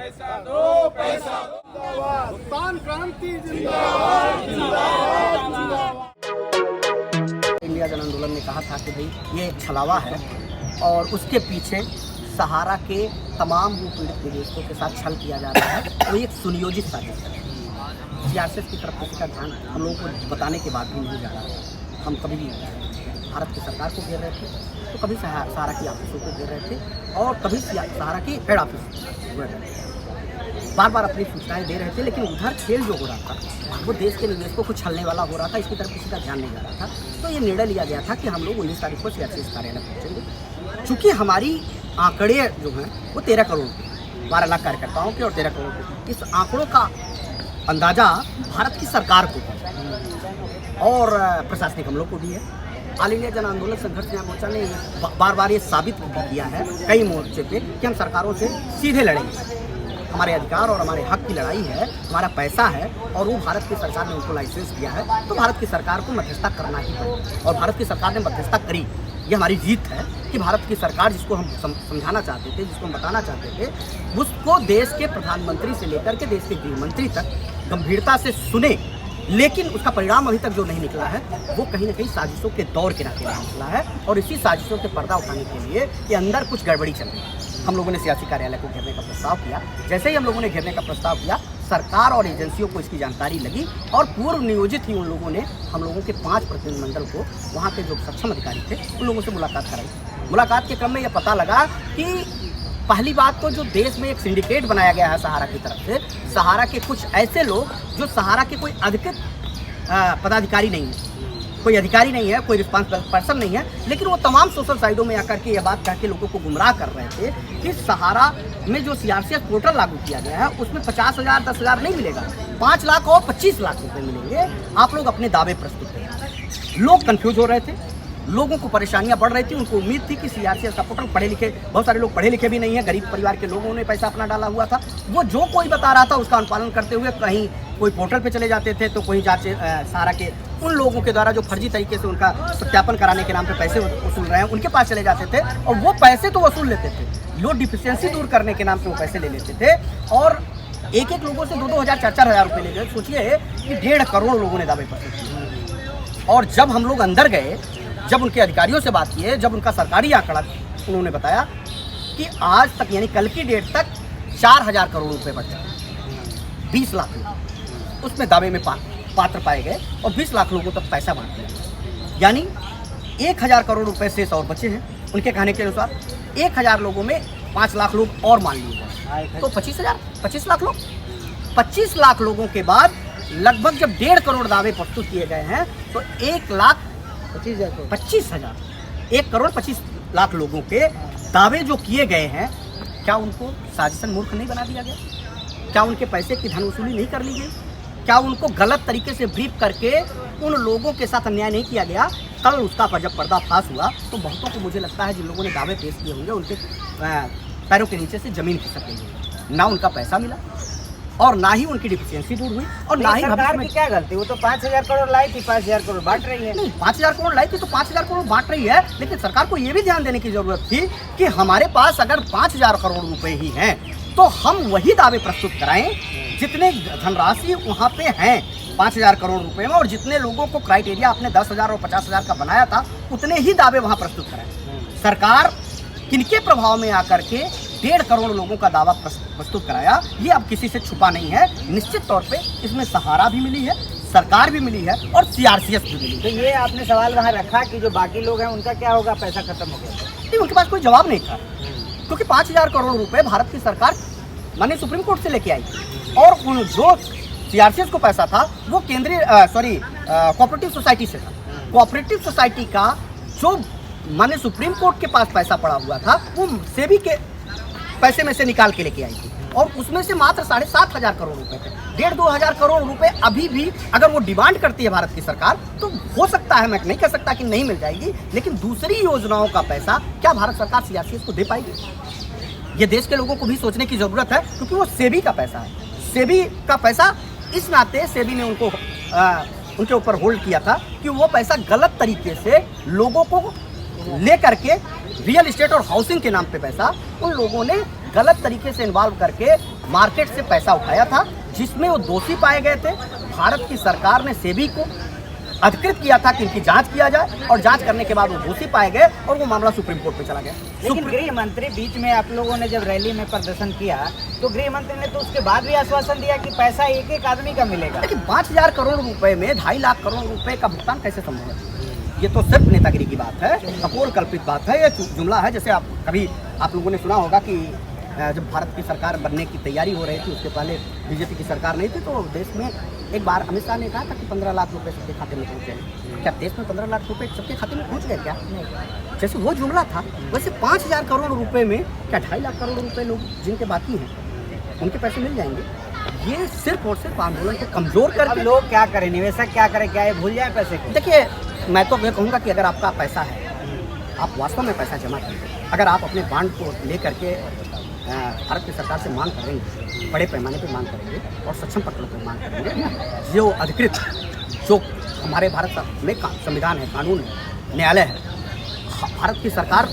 पैसा दो, पैसा दो। भुगतान क्रांति जिंदाबाद, जिंदाबाद, जिंदाबाद। इंडिया जन आंदोलन ने कहा था कि भाई ये छलावा है और उसके पीछे सहारा के तमाम वो पीड़ित निवेशकों के साथ छल किया जा रहा है, तो एक सुनियोजित साजिश है। सियासत की तरफ किसी का ध्यान हम लोगों को बताने के बाद भी नहीं जा रहा। हम कभी भी भारत की सरकार को घेर रहे थे, तो कभी सहारा की ऑफिसों को घेर रहे थे और कभी सहारा की हेड ऑफिस बार बार अपनी सूचनाएं दे रहे थे, लेकिन उधर खेल जो हो रहा था वो देश के निवेशकों को छलने वाला हो रहा था। इसकी तरफ किसी का ध्यान नहीं जा रहा था। तो ये निर्णय लिया गया था कि हम लोग 19 तारीख को सियासी कार्यालय पहुँचेंगे। चूँकि हमारी आंकड़े जो हैं वो 13 करोड़ 12 लाख कार्यकर्ताओं के और 13 करोड़ के, इस आंकड़ों का अंदाज़ा भारत की सरकार को और प्रशासनिक अमलों को भी है। ऑल इंडिया जन आंदोलन संघर्ष न्याय मोर्चा ने बार बार ये साबित किया है कई मोर्चे पे कि हम सरकारों से सीधे लड़ेंगे। हमारे अधिकार और हमारे हक की लड़ाई है, हमारा पैसा है और वो भारत की सरकार ने उनको लाइसेंस दिया है, तो भारत की सरकार को मध्यस्थता करना ही पड़ेगा। और भारत की सरकार ने मध्यस्थता करी। ये हमारी जीत है कि भारत की सरकार जिसको हम समझाना चाहते थे, जिसको हम बताना चाहते थे, उसको देश के प्रधानमंत्री से लेकर के देश के गृह मंत्री तक गंभीरता से सुने। लेकिन उसका परिणाम अभी तक जो नहीं निकला है वो कहीं ना कहीं साजिशों के दौर के नाते निकला है। और इसी साजिशों के पर्दा उठाने के लिए कि अंदर कुछ गड़बड़ी चल रही है, हम लोगों ने सियासी कार्यालय को घेरने का प्रस्ताव किया। जैसे ही हम लोगों ने घेरने का प्रस्ताव किया, सरकार और एजेंसियों को इसकी जानकारी लगी और पूर्व नियोजित ही उन लोगों ने हम लोगों के 5 प्रतिनिधिमंडल को, वहाँ के जो सक्षम अधिकारी थे, उन लोगों से मुलाकात कराई। मुलाकात के क्रम में यह पता लगा कि पहली बात तो जो देश में एक सिंडिकेट बनाया गया है सहारा की तरफ से, सहारा के कुछ ऐसे लोग जो सहारा के कोई अधिकृत पदाधिकारी नहीं है, कोई अधिकारी नहीं है, कोई रिस्पॉन्सिबल पर्सन नहीं है, लेकिन वो तमाम सोशल साइटों में आकर के ये बात कह के लोगों को गुमराह कर रहे थे कि सहारा में जो सीआरसीएस पोर्टल लागू किया गया है उसमें 50,000 10,000 नहीं मिलेगा, 5 लाख और 25 लाख रुपए मिलेंगे। आप लोग अपने दावे प्रस्तुत करें। लोग कंफ्यूज हो रहे थे, लोगों को परेशानियां बढ़ रही थी। उनको उम्मीद थी कि सीआरसीएस का पोर्टल, पढ़े लिखे बहुत सारे लोग पढ़े लिखे भी नहीं है, गरीब परिवार के लोगों ने पैसा अपना डाला हुआ था, वो जो कोई बता रहा था उसका अनुपालन करते हुए कहीं कोई पोर्टल पे चले जाते थे, तो कोई जांच सहारा के उन लोगों के द्वारा जो फर्जी तरीके से उनका सत्यापन कराने के नाम पे पैसे वसूल रहे हैं उनके पास चले जाते थे और वो पैसे तो वसूल लेते थे, लोड डिफिशियंसी दूर करने के नाम पे वो पैसे ले लेते थे और एक एक लोगों से 2-2 हज़ार 4-4 हज़ार रुपये ले गए। सोचिए कि 1.5 करोड़ लोगों ने दावे प्रस्तुत किए। और जब हम लोग अंदर गए, जब उनके अधिकारियों से बात किए, जब उनका सरकारी आंकड़ा उन्होंने बताया कि आज तक यानी कल की डेट तक 4,000 करोड़ रुपए बचे, 20 लाख लोग उसमें दावे में पात्र पाए गए और 20 लाख लोगों तक पैसा बांट दिया, यानी 1,000 करोड़ रुपए शेष और बचे हैं। उनके कहने के अनुसार 1,000 लोगों में 5 लाख लोग और मान लिए गए, तो 25 लाख लोग, 25 लाख लोगों के बाद लगभग जब 1.5 करोड़ दावे प्रस्तुत किए गए हैं तो 1 करोड़ 25 लाख लोगों के दावे जो किए गए हैं, क्या उनको साजिशन मूर्ख नहीं बना दिया गया? क्या उनके पैसे की धन वसूली नहीं कर ली गई? क्या उनको गलत तरीके से ब्रीफ करके उन लोगों के साथ अन्याय नहीं किया गया? कल उसका जब पर्दाफाश हुआ तो बहुतों को मुझे लगता है जिन लोगों ने दावे पेश किए होंगे उनके पैरों के नीचे से जमीन खिसक गई है। ना उनका पैसा मिला और ना ही उनकी डिफिशियंसी दूर हुई और ना ही सरकार की क्या गलती? वो तो 5,000 करोड़ लाई थी, 5,000 करोड़ बांट रही है। नहीं, 5,000 करोड़ लाई थी तो 5,000 करोड़ बांट रही है, लेकिन सरकार को ये भी ध्यान देने की जरूरत थी कि हमारे पास अगर 5,000 करोड़ रुपए ही हैं तो हम वही दावे प्रस्तुत कराएं जितने धनराशि वहाँ पे हैं 5,000 करोड़ रुपए में, और जितने लोगों को क्राइटेरिया आपने 10,000 और 50,000 का बनाया था उतने ही दावे वहाँ प्रस्तुत कराएं। सरकार किनके प्रभाव में आकर के 1.5 करोड़ लोगों का दावा प्रस्तुत कराया, ये अब किसी से छुपा नहीं है। निश्चित तौर पे इसमें सहारा भी मिली है, सरकार भी मिली है और सीआरसीएस भी मिली है। तो ये आपने सवाल वहाँ रखा कि जो बाकी लोग हैं उनका क्या होगा, पैसा खत्म हो गया? नहीं, उनके पास कोई जवाब नहीं था, क्योंकि 5,000 करोड़ रुपए भारत की सरकार माननीय सुप्रीम कोर्ट से लेके आई और उन जो सीआरसीएस को पैसा था वो केंद्रीय कोऑपरेटिव सोसाइटी से था। कोऑपरेटिव सोसाइटी का जो माननीय सुप्रीम कोर्ट के पास पैसा पड़ा हुआ था वो सेबी के पैसे में से निकाल के लेके आई थी और उसमें से मात्र 7,500 करोड़ रुपए थे। 1.5-2 हज़ार करोड़ रुपए अभी भी अगर वो डिमांड करती है भारत की सरकार तो हो सकता है, मैं नहीं कह सकता कि नहीं मिल जाएगी, लेकिन दूसरी योजनाओं का पैसा क्या भारत सरकार सीआरसीएस को दे पाएगी? ये देश के लोगों को भी सोचने की जरूरत है, क्योंकि वो सेबी का पैसा है। सेबी का पैसा इस नाते सेबी ने उनको उनके ऊपर होल्ड किया था कि वो पैसा गलत तरीके से लोगों को लेकर के रियल एस्टेट और हाउसिंग के नाम पे पैसा उन लोगों ने गलत तरीके से इन्वॉल्व करके मार्केट से पैसा उठाया था, जिसमें वो दोषी पाए गए थे। भारत की सरकार ने सेबी को अधिकृत किया था कि इनकी जांच किया जाए, और जांच करने के बाद वो दोषी पाए गए और वो मामला सुप्रीम कोर्ट में चला गया। लेकिन गृह मंत्री बीच में आप लोगों ने जब रैली में प्रदर्शन किया तो गृह मंत्री ने तो उसके बाद भी आश्वासन दिया कि पैसा एक एक आदमी का मिलेगा। लेकिन 5,000 करोड़ रुपए में 2.5 लाख करोड़ रुपए का भुगतान कैसे संभव है? ये तो सिर्फ नेतागिरी की बात है, कपोल कल्पित बात है, ये जुमला है। जैसे आप लोगों ने सुना होगा कि जब भारत की सरकार बनने की तैयारी हो रही थी, उसके पहले बीजेपी की सरकार नहीं थी, तो देश में एक बार अमित शाह ने कहा था कि 15 लाख रुपए सबके खाते में पहुँचे। क्या देश में 15 लाख रुपए सबके खाते में पहुँच गए क्या? नहीं। जैसे वो जुमला था, वैसे 5,000 करोड़ रुपए में क्या 2.5 लाख करोड़ रुपए लोग जिनके बाकी हैं उनके पैसे मिल जाएंगे? ये सिर्फ और सिर्फ आंदोलन को कमजोर करके लोग क्या करें, निवेशक क्या करें, क्या ये भूल जाए पैसे को? देखिए, मैं तो ये कहूँगा कि अगर आपका पैसा है, आप वास्तव में पैसा जमा करें, अगर आप अपने बॉन्ड को लेकर के भारत की सरकार से मांग करेंगे, बड़े पैमाने पे मांग करेंगे और सक्षम पत्रों पर मांग करेंगे, जो अधिकृत, जो हमारे भारत में संविधान है, कानून है, न्यायालय है, भारत की सरकार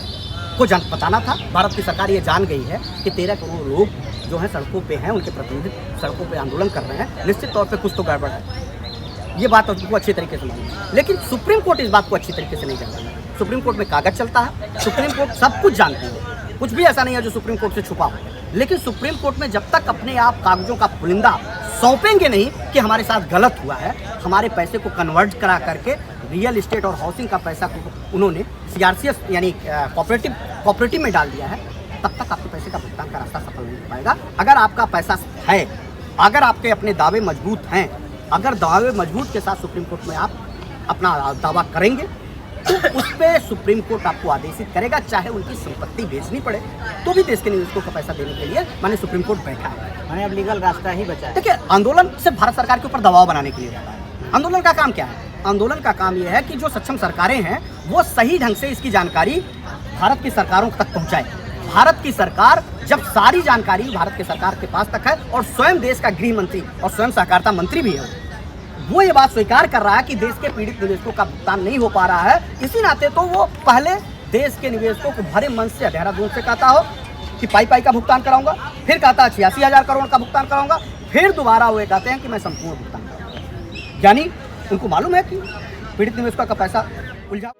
को बताना था। भारत की सरकार ये जान गई है कि 13 करोड़ लोग जो हैं सड़कों पे हैं, उनके प्रतिनिधि सड़कों पे आंदोलन कर रहे हैं, निश्चित तौर पे कुछ तो गड़बड़ है। ये बात उनको अच्छी तरीके से मालूम है, लेकिन सुप्रीम कोर्ट इस बात को अच्छी तरीके से नहीं जानता है। सुप्रीम कोर्ट में कागज चलता है, सुप्रीम कोर्ट सब कुछ जानती है, कुछ भी ऐसा नहीं है जो सुप्रीम कोर्ट से छुपा हो। लेकिन सुप्रीम कोर्ट में जब तक अपने आप कागजों का पुलिंदा सौंपेंगे नहीं कि हमारे साथ गलत हुआ है, हमारे पैसे को कन्वर्ट करा करके रियल इस्टेट और हाउसिंग का पैसा को उन्होंने सीआरसीएस यानी कोऑपरेटिव में डाल दिया है, तब तक आपके पैसे का भुगतान का रास्ता सफल नहीं हो पाएगा। अगर आपका पैसा है, अगर आपके अपने दावे मजबूत हैं, अगर दावे मजबूत के साथ सुप्रीम कोर्ट में आप अपना दावा करेंगे तो उस पर सुप्रीम कोर्ट आपको आदेशित करेगा, चाहे उनकी संपत्ति बेचनी पड़े तो भी देश के निवेशकों को पैसा देने के लिए माने सुप्रीम कोर्ट बैठा है। मैंने अब लीगल रास्ता ही बचा है। देखिए, आंदोलन सिर्फ भारत सरकार के ऊपर दबाव बनाने के लिए रहता है। आंदोलन का काम क्या है? आंदोलन का काम यह है कि जो सक्षम सरकारें हैं वो सही ढंग से इसकी जानकारी भारत की सरकारों तक पहुंचाए। भारत की सरकार जब सारी जानकारी भारत की सरकार के पास तक है, और स्वयं देश का गृह मंत्री और स्वयं सहकारिता मंत्री भी है, वो ये बात स्वीकार कर रहा है कि देश के पीड़ित निवेशकों का भुगतान नहीं हो पा रहा है, इसी नाते तो वो पहले देश के निवेशकों को भरे मन से देहरादून से कहता हो कि पाई का भुगतान कराऊंगा, फिर कहता 86,000 करोड़ का भुगतान कराऊंगा, फिर दोबारा वो कहते हैं कि मैं संपूर्ण भुगतान कराऊंगा। यानी उनको मालूम है कि पीड़ित निवेशकों का पैसा उलझा।